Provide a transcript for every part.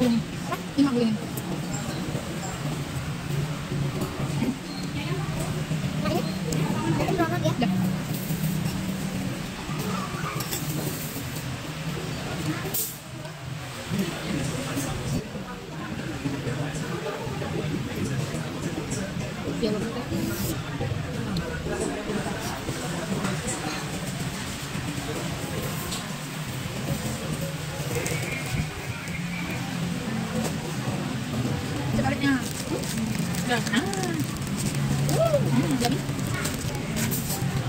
Ini mak boleh. Ya, sebaliknya. Jadi.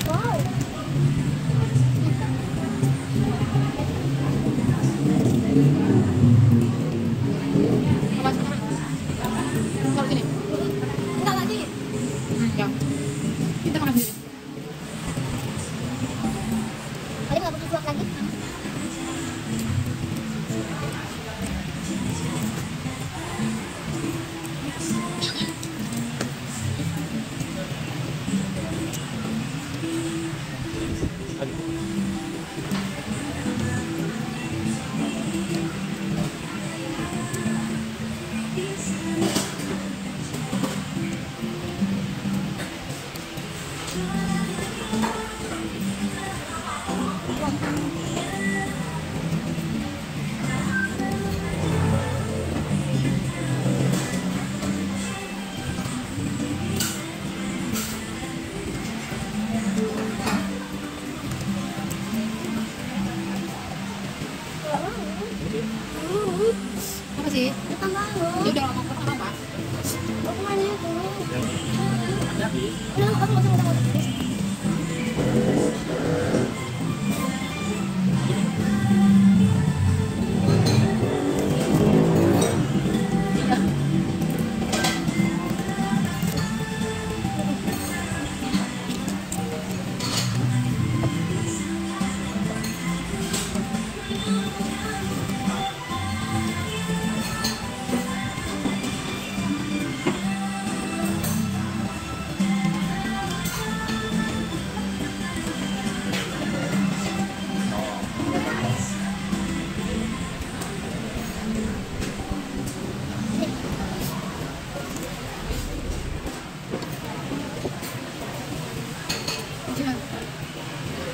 Wow. Apa sekarang? Taruh sini. Enggak lagi. Ya. Kita makan sendiri. Tadi nggak butuh suap lagi. Apa sih? Bukan banget. Ya udah ngomong apa? Aku mana itu? Udah.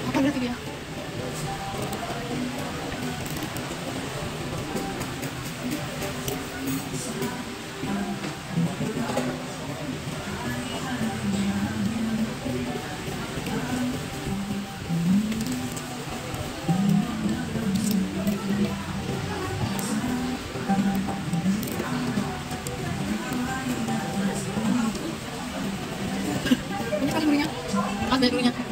Apa berarti dia? Ini kali gurunya. Mas dari gurunya.